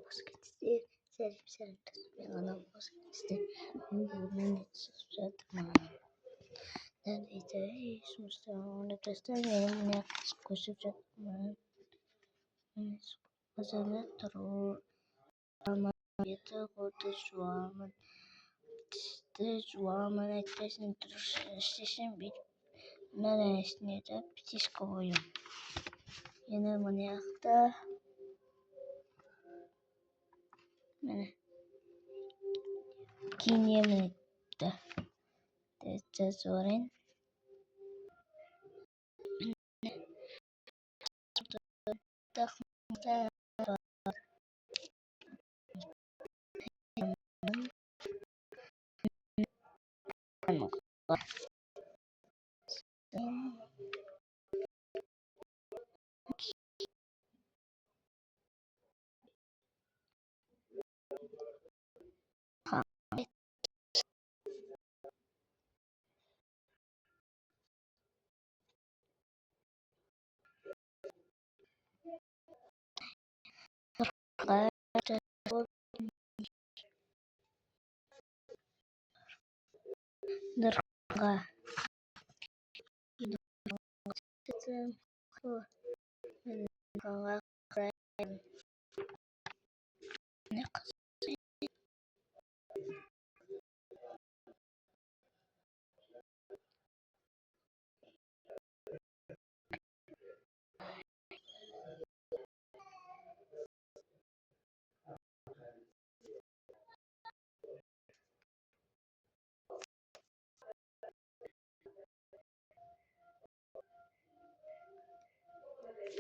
Poskediste servicios ganó poskediste un David mostrano testament scusa Позаветру Амавета Тежуаман Экспрессин Трушишин бит Нареснета Птишковую. Яна Маниахта Кинемета Тезорин Тахмата Дорога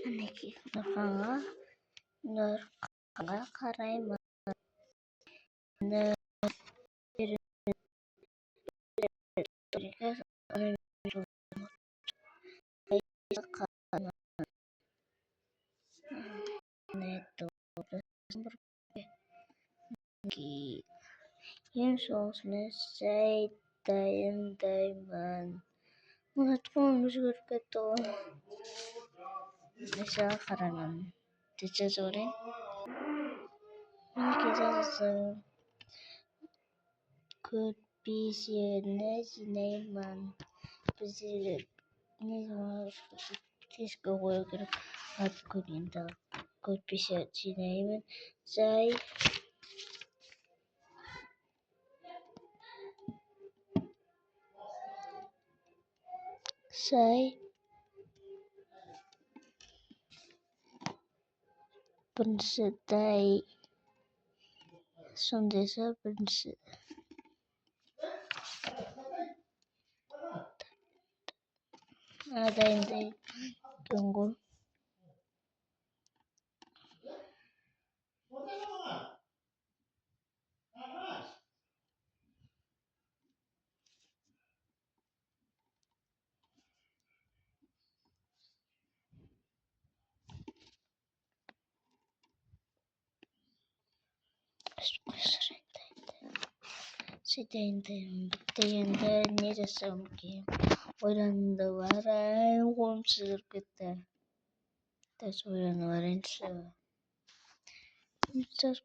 Аники Норханга Карайма Say Diamond. Unutkan betul. Bisa karangan. Tidak sore. Kita could be name man. Bisa ni Cisco worker at Kuninda. Could be name say. Pensedai sondesa pensed. Ada yang tunggu. Sitende nida somki. Oranda varai homsir kita. Tas oranda varai so. Tas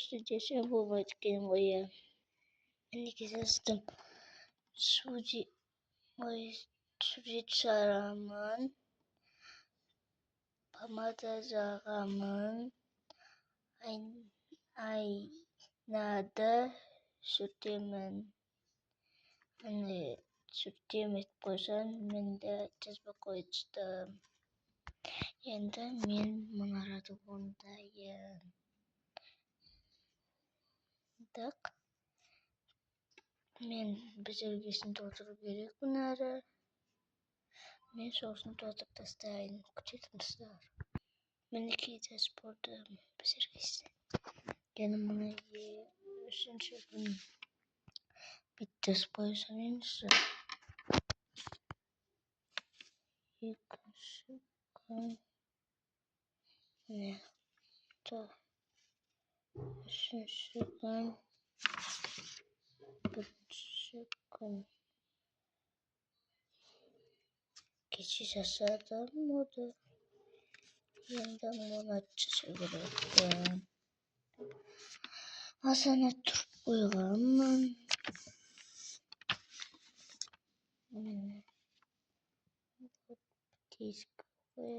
suggestion for what game we Aniki system. Suji Charaman Pamata Zaraman I Nada Shutiman and the Shutimat person mean the Tisbakoich the Yenda mean Mangaratu Bonda Duck mean Bizargation daughter of Girikunara mean source and daughter of the Stein Kuchitan Star. Many kids sport Bizargation. Yanamana essential with this poison inside. You can the essential but second kisses a certain mother and the monarch. Масана тургуйгааман тисквэ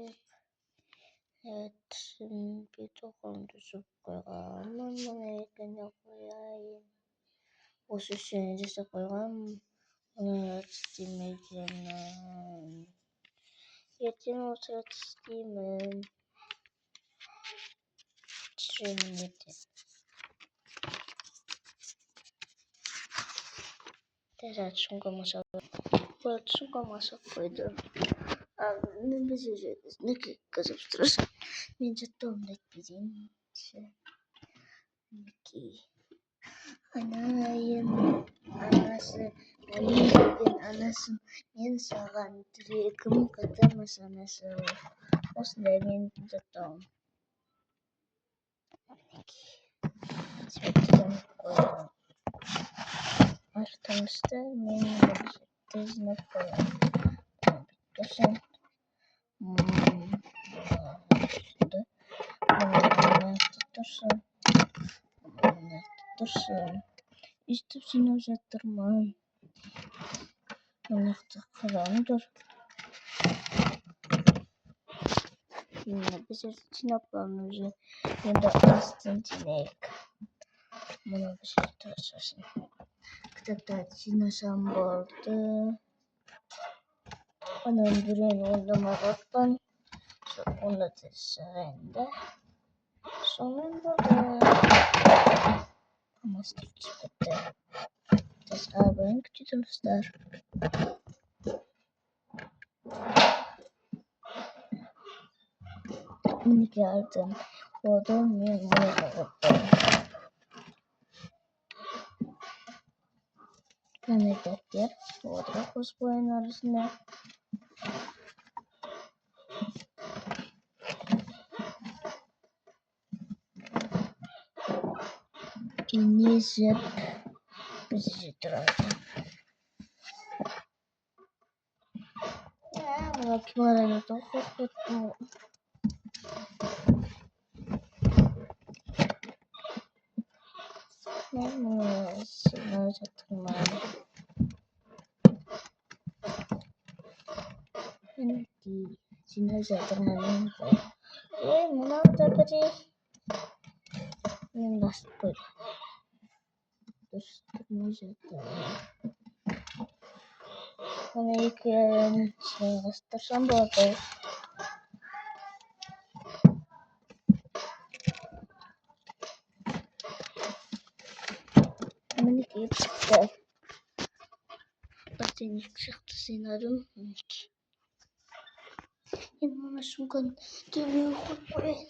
ятсэн битохон тусуккуйгааман манайканакуяин усуссуунисақуйгаам унаатстимагианаа ятинуусаатстимэн чимнитэ тэсаачунгамасаққойду нэмбисижэс нэкиккасавтрас минжаттуумнат писин ники анааян анасы намиген анасын мен саған тілегім қатармас анасы осындай мен жаттауым сөйттім қойдым артымызда мен тезініп қоямын бітті тұрсын өйстіп жинап жатырмын мынақты қараңдар біз жинап қоямын уже енді астын жинайық мұны біз сосын кітаптарды жинасам болды оның біреуін ойламағанмын оны да шығайында сонымен болды мастер бітті абайын күте тұрыңыздар мінеки алтын болды мен мұны қағаттым міне дәптер отыр қос бойын арасында кенезіп бізде тұрады мына кимараны тоқып мен мұны жинап жатырмын мінеки жинап жатырмын мынау да бірі мен басып қойдым дұрыс тұрмай жатыр оны екеуін жинастырсам болады мінеки бітті бірдеңе сияқты жинадым мінеки енді мына сумканы төмен қойып қояйын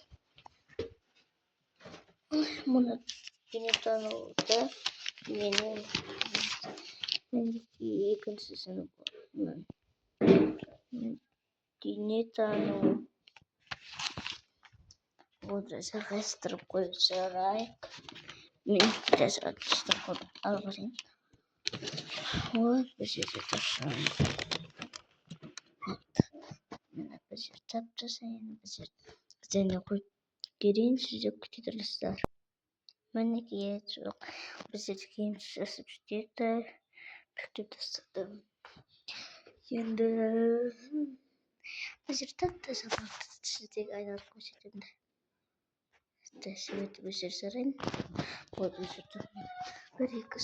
мұны дүниетануда менің мінеки екіншісін дүниетану оны жалғастырып қойып жарайық мінеки жазғаншықтар қойып алғырын вот бұл жерде тұрсын мына бұл жерде тап жасайын бұл жерде және қойып келейін сіздер күте тұрсыздар мінеки жоқ бұл жерде киім жасап жүреді бүктеп тастадым енді бұл жерде тап-таза болды сіздерге айналып көрсетемін да сөйтіп бұл жерде жарайын вот бұл жерде бір екі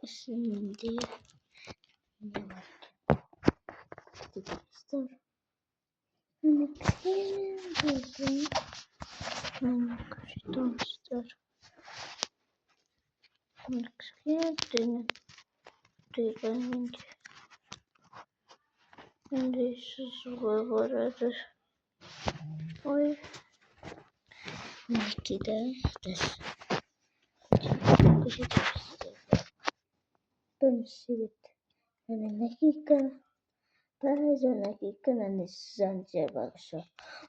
şimdi ne var arkadaşlar ой кидай Тонсивит Нахика Нахика Нанисанчебакшо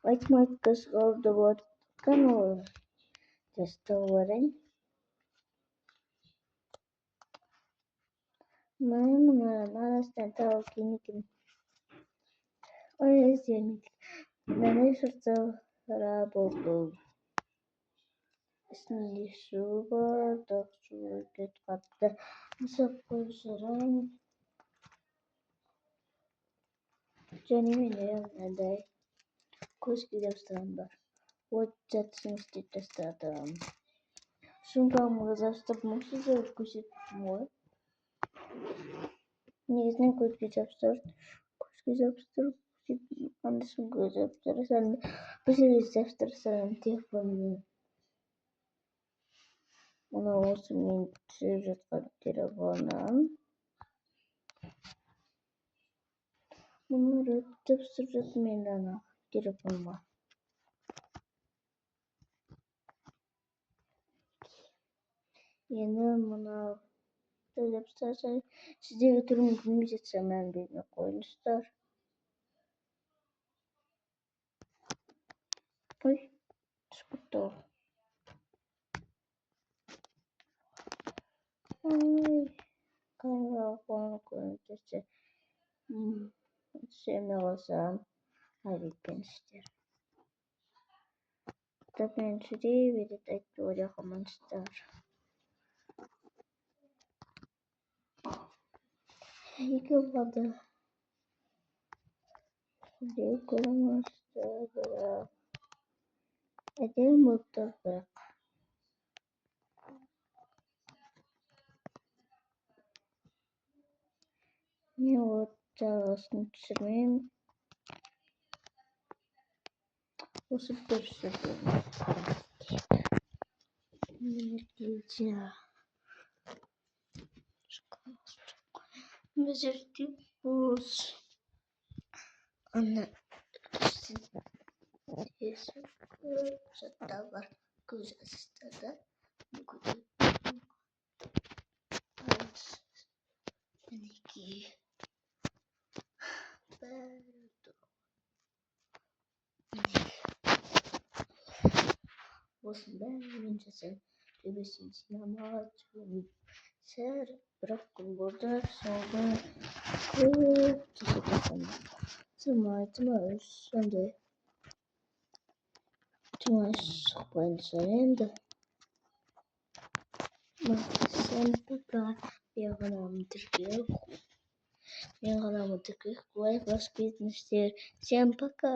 White Marcus of the word Canoe just over Манаас тантаа киник ойс яник манайш работал сни супер докчугет катта саппошран Женимine надай көзгидевстан бар. Вот жатсынсти тестатам. Шунга музастап мусиза көсөт мой. Негизинен көзгидевстар андысын көзгидевстар сан бисевистевстар сан телефон. Мына осы мен түсіп жатқан телефоннан мұны түсіп жатыр мен ана телефоныма. Енді мұны төлеп тастаса сіздерге түрін білмей жатса мән бермей қойыңыздар. Ой, түсіп ой, камера қоңы көрінтесі. Семе алсам айбекпеністер. Тапен сүрей берет айтты ойлақаманыстар. Екі бады. Сүрей көреміністер. Әдем мұтты бірақ. Мен отағысын түсірмеймін. Осы бір сүрден Мезерти бус ана сатта бар көз астында мінеки осының бәрін жасап төбесін синамаға түсіріп сәр бірақ күн болды соңғы көп түсіріп тымай сондай тымай шықпайынша енді всем пока мен ғанамын тіркеп лайк воспитанностей всем пока.